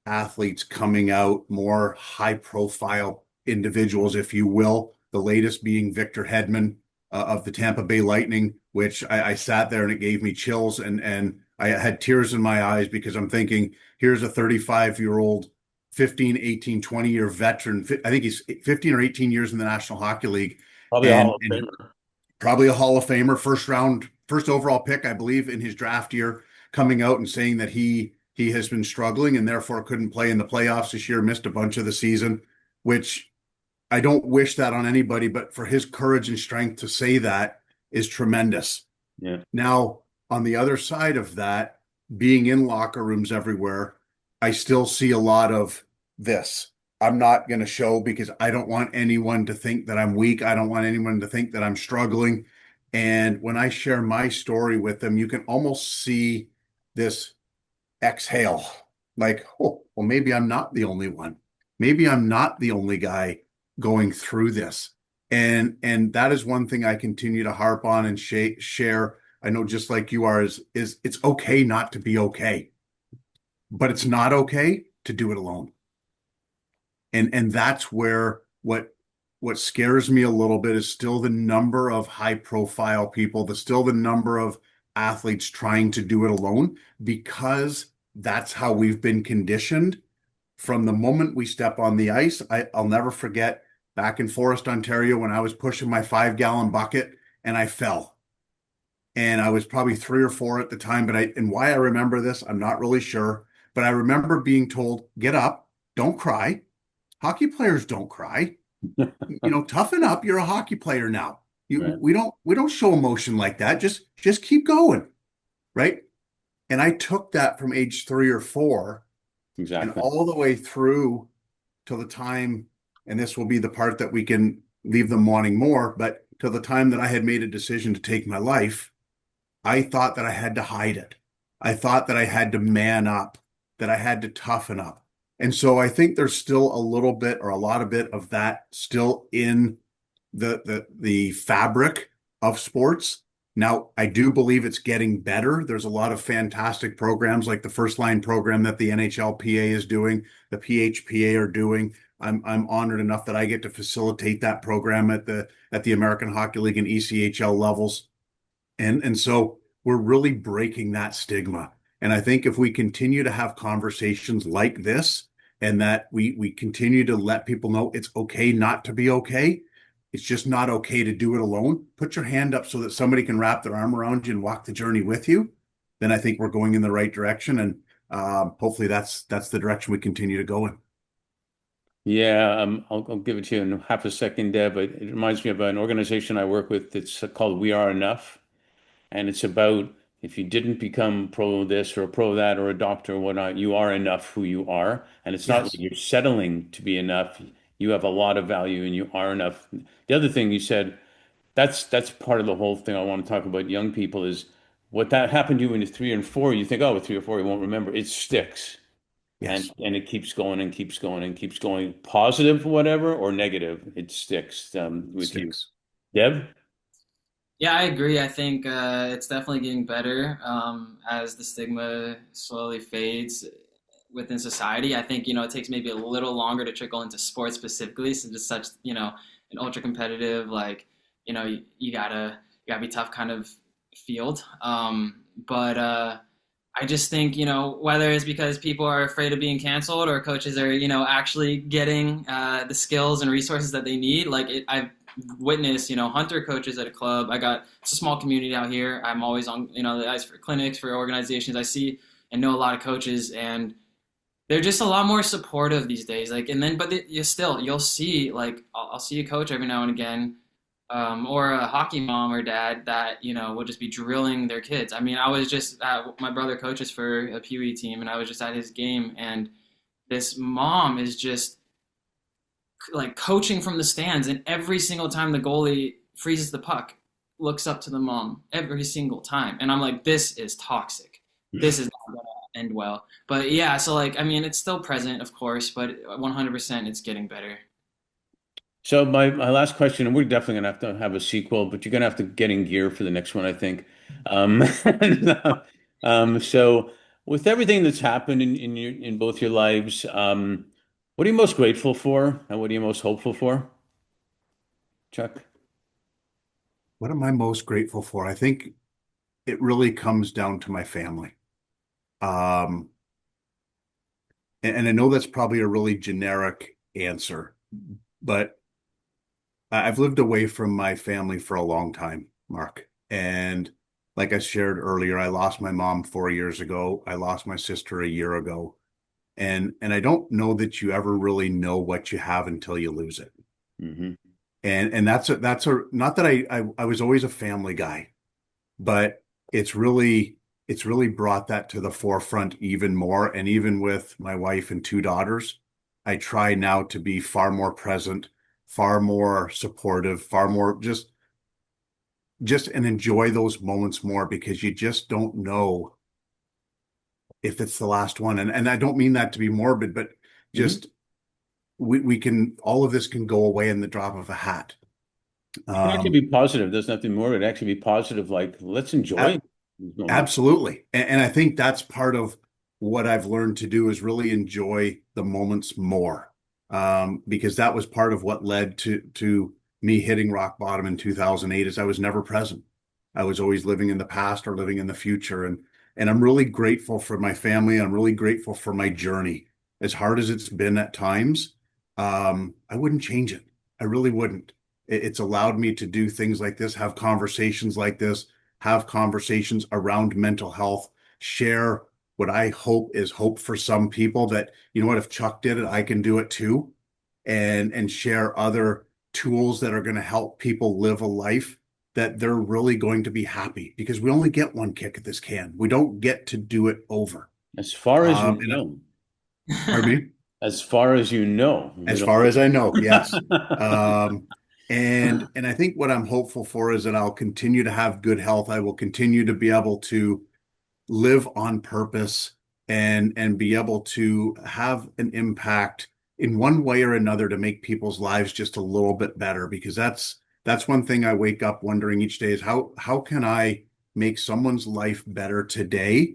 athletes coming out, more high-profile individuals, if you will, the latest being Victor Hedman of the Tampa Bay Lightning, which I sat there and it gave me chills and I had tears in my eyes because I'm thinking, here's a 35-year-old 15, 18, 20-year veteran. I think he's 15 or 18 years in the National Hockey League Probably a Hall and, of and Famer. probably a Hall of Famer, first round, first overall pick, I believe, in his draft year, coming out and saying that he has been struggling and therefore couldn't play in the playoffs this year, missed a bunch of the season. which I don't wish that on anybody, but for his courage and strength to say that is tremendous. Yeah. Now, on the other side of that, being in locker rooms everywhere, I still see a lot of this. I'm not going to show because I don't want anyone to think that I'm weak. I don't want anyone to think that I'm struggling. And when I share my story with them, you can almost see this exhale like, oh, well, maybe I'm not the only one. Maybe I'm not the only guy going through this. And that is one thing I continue to harp on and share. I know just like you are is it's okay not to be okay, but it's not okay to do it alone. And that's where what scares me a little bit is still the number of high profile people, the number of athletes trying to do it alone because that's how we've been conditioned from the moment we step on the ice. I'll never forget back in Forest, Ontario, when I was pushing my 5 gallon bucket and I fell. And I was probably 3 or 4 at the time, and why I remember this, I'm not really sure. But I remember being told, get up, don't cry. Hockey players don't cry. Toughen up. You're a hockey player now. Right. We don't show emotion like that. Just keep going. Right. And I took that from age 3 or 4 and Exactly. all the way through till the time, and this will be the part that we can leave them wanting more, but till the time that I had made a decision to take my life, I thought that I had to hide it. I thought that I had to man up, that I had to toughen up. And so I think there's still a little bit or a lot of bit of that still in the fabric of sports. Now, I do believe it's getting better. There's a lot of fantastic programs like the First Line program that the NHLPA is doing, the PHPA are doing. I'm honored enough that I get to facilitate that program at the American Hockey League and ECHL levels. And so we're really breaking that stigma. And I think if we continue to have conversations like this and that we continue to let people know it's okay not to be okay, it's just not okay to do it alone. Put your hand up so that somebody can wrap their arm around you and walk the journey with you. Then I think we're going in the right direction. And hopefully that's the direction we continue to go in. Yeah, I'll give it to you in half a second, Deb. But it reminds me of an organization I work with that's called We Are Enough. And it's about if you didn't become pro this or pro that or a doctor or whatnot, you are enough who you are. And it's not like Yes. you're settling to be enough. You have a lot of value and you are enough. The other thing you said, that's part of the whole thing I want to talk about young people is what that happened to you when you're 3 and 4, you think, oh, with 3 or 4, you won't remember. It sticks. And Yes. and it keeps going and keeps going and keeps going, positive, whatever, or negative, it sticks with you. Sticks. Deb? Yeah, I agree. I think it's definitely getting better as the stigma slowly fades within society. I think, it takes maybe a little longer to trickle into sports specifically, since it's such, an ultra competitive, like, you gotta be tough kind of field. But I just think, whether it's because people are afraid of being canceled or coaches are, actually getting the skills and resources that they need. I've witnessed, hunter coaches at a club. It's a small community out here. I'm always on, the ice for clinics, for organizations. I see and know a lot of coaches, and they're just a lot more supportive these days. You'll see, like, I'll see a coach every now and again, or a hockey mom or dad that will just be drilling their kids. I mean, I was just my brother coaches for a Pee Wee team, and I was just at his game, and this mom is just like coaching from the stands, and every single time the goalie freezes the puck, looks up to the mom every single time, and I'm like, this is toxic. This is not gonna end well. But yeah, so like, I mean, it's still present, of course, but 100% it's getting better. So my last question, and we're definitely gonna have to have a sequel, but you're gonna have to get in gear for the next one, I think. And, so with everything that's happened in both your lives, what are you most grateful for, and what are you most hopeful for, Chuck? What am I most grateful for? I think it really comes down to my family. Um, and I know that's probably a really generic answer, but I've lived away from my family for a long time, Mark. And like I shared earlier, I lost my mom 4 years ago. I lost my sister a year ago. And I don't know that you ever really know what you have until you lose it. Hmm. And that's a not that I was always a family guy, but it's really brought that to the forefront even more. And even with my wife and two daughters, I try now to be far more present, far more supportive, far more just and enjoy those moments more because you just don't know if it's the last one. And I don't mean that to be morbid, but Hmm. just we can all of this can go away in the drop of a hat. It can actually Um, be positive. There's nothing more. It actually be positive. Like, let's enjoy a- these moments. Absolutely. And I think that's part of what I've learned to do is really enjoy the moments more. Because that was part of what led to me hitting rock bottom in 2008 is I was never present. I was always living in the past or living in the future. And I'm really grateful for my family. I'm really grateful for my journey. As hard as it's been at times, I wouldn't change it. I really wouldn't. It's allowed me to do things like this, have conversations around mental health, share what I hope is hope for some people that, you know what, if Chuck did it, I can do it too. And share other tools that are going to help people live a life that they're really going to be happy because we only get one kick at this can. We don't get to do it over. As far as you And know, pardon me, as far as you know, we as don't. far as I know, yes. Um, and I think what I'm hopeful for is that I'll continue to have good health. I will continue to be able to live on purpose and be able to have an impact in one way or another to make people's lives just a little bit better because that's one thing I wake up wondering each day is how can I make someone's life better today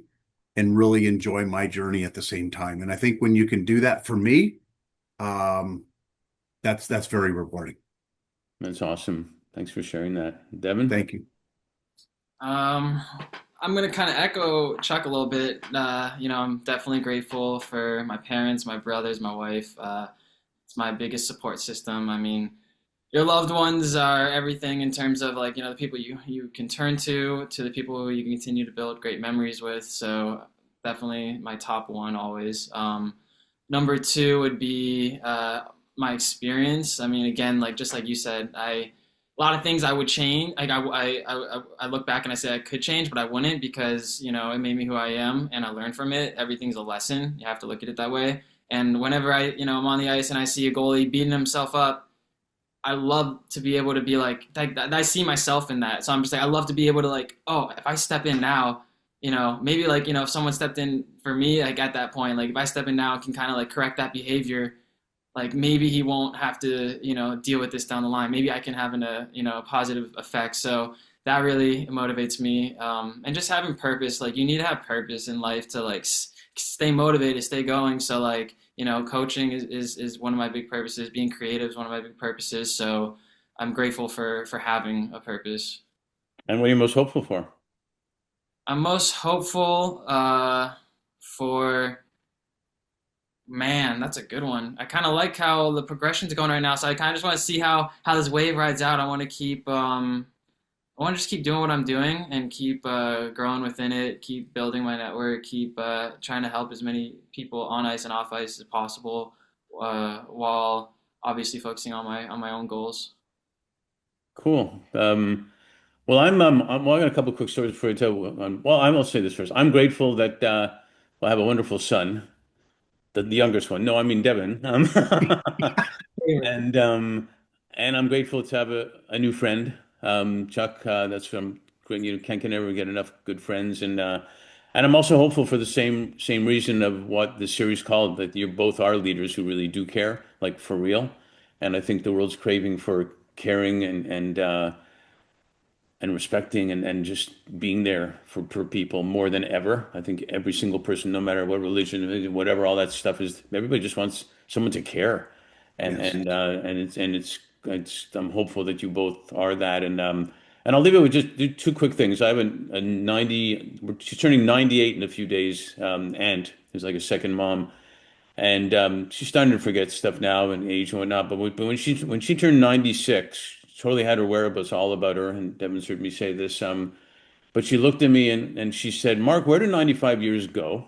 and really enjoy my journey at the same time. And I think when you can do that for me, um, that's very rewarding. That's awesome. Thanks for sharing that, Devin. Thank you. Um, I'm gonna kind of echo Chuck a little bit. I'm definitely grateful for my parents, my brothers, my wife. It's my biggest support system. I mean, your loved ones are everything in terms of like, the people you can turn to the people who you can continue to build great memories with. So definitely my top one always. Number two would be my experience. I mean, again, like just like you said, a lot of things I would change. Like I look back and I say I could change, but I wouldn't because it made me who I am, and I learned from it. Everything's a lesson. You have to look at it that way. And whenever I'm on the ice and I see a goalie beating himself up, I love to be able to be like I see myself in that. So I'm just like I love to be able to like, oh, if I step in now, maybe like if someone stepped in for me like at that point, like if I step in now, I can kind of like correct that behavior. Like maybe he won't have to deal with this down the line. Maybe I can have a positive effect. So that really motivates me. And just having purpose. Like you need to have purpose in life to like stay motivated, stay going. So like coaching is one of my big purposes. Being creative is one of my big purposes. So I'm grateful for having a purpose. And what are you most hopeful for? I'm most hopeful for man, that's a good one. I kind of like how the progression's going right now, so I kind of just want to see how this wave rides out. I want to just keep doing what I'm doing and keep growing within it, keep building my network, keep trying to help as many people on ice and off ice as possible, while obviously focusing on my own goals. Cool. Well, well, I got a couple of quick stories for you to tell. Well, I will say this first. I'm grateful that I have a wonderful son, the youngest one. No, I mean Devin. And I'm grateful to have a new friend, Chuck. That's from can never get enough good friends, and I'm also hopeful for the same reason of what the series called that you're both are leaders who really do care, like for real. And I think the world's craving for caring and respecting and just being there for people more than ever. I think every single person, no matter what religion, whatever all that stuff is, everybody just wants someone to care, and Yes. it's I'm hopeful that you both are that, and I'll leave it with just two quick things. I have a 90, she's turning 98 in a few days, and who's like a second mom. And she's starting to forget stuff now and age and whatnot. But when she turned 96, totally had her whereabouts all about her. And Devin's heard me say this. But she looked at me and she said, "Mark, where did 95 years go?"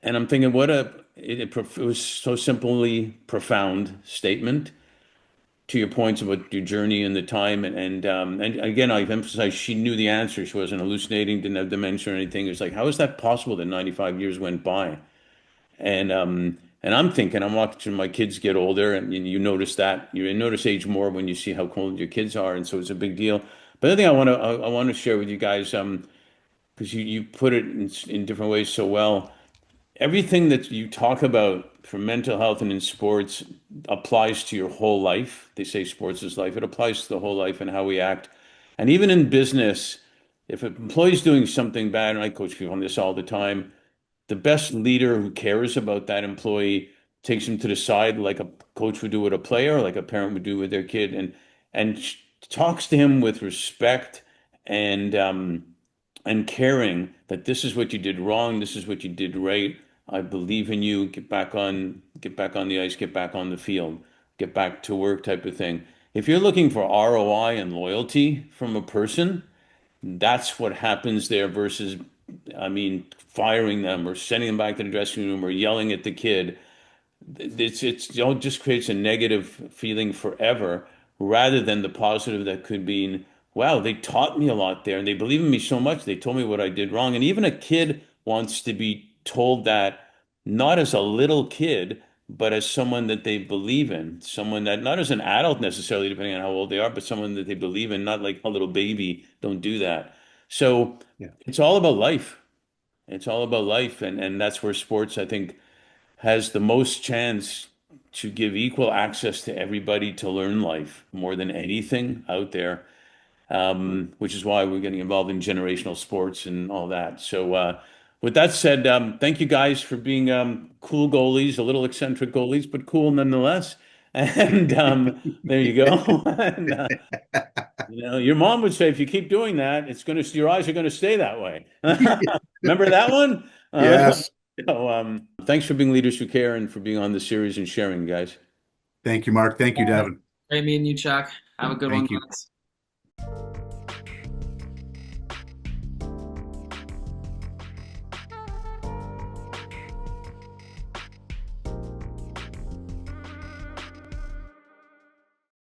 And I'm thinking, it was so simply profound statement to your points about your journey and the time. And again, I've emphasized she knew the answer. She wasn't hallucinating, didn't have dementia or anything. It's like, how is that possible that 95 years went by? And I'm thinking, I'm watching my kids get older, and you notice that you notice age more when you see how old your kids are, and so it's a big deal. But the other thing I want to share with you guys, because you put it in different ways so well. Everything that you talk about for mental health and in sports applies to your whole life. They say sports is life. It applies to the whole life and how we act. And even in business, if an employee's doing something bad, and I coach people on this all the time, the best leader who cares about that employee takes him to the side like a coach would do with a player, like a parent would do with their kid, and talks to him with respect and and caring that this is what you did wrong, this is what you did right. I believe in you. Get back on the ice, get back on the field, get back to work type of thing. If you're looking for ROI and loyalty from a person, that's what happens there versus, I mean, firing them or sending them back to the dressing room or yelling at the kid. It just creates a negative feeling forever rather than the positive that could be, wow, they taught me a lot there and they believe in me so much. They told me what I did wrong. And even a kid wants to be told that not as a little kid, but as someone that they believe in, someone that not as an adult necessarily, depending on how old they are, but someone that they believe in, not like a little baby. Don't do that. So Yeah. it's all about life. It's all about life. And that's where sports, I think, has the most chance to give equal access to everybody to learn life more than anything out there, which is why we're getting involved in generational sports and all that. So, with that said, thank you guys for being cool goalies, a little eccentric goalies, but cool nonetheless. And there you go. And, your mom would say, if you keep doing that, your eyes are gonna stay that way. Remember that one? Yes. So, thanks for being leaders who care and for being on the series and sharing, guys. Thank you, Mark. Thank you, Devin. Great meeting you, Chuck. Have a good one, Thank you. guys.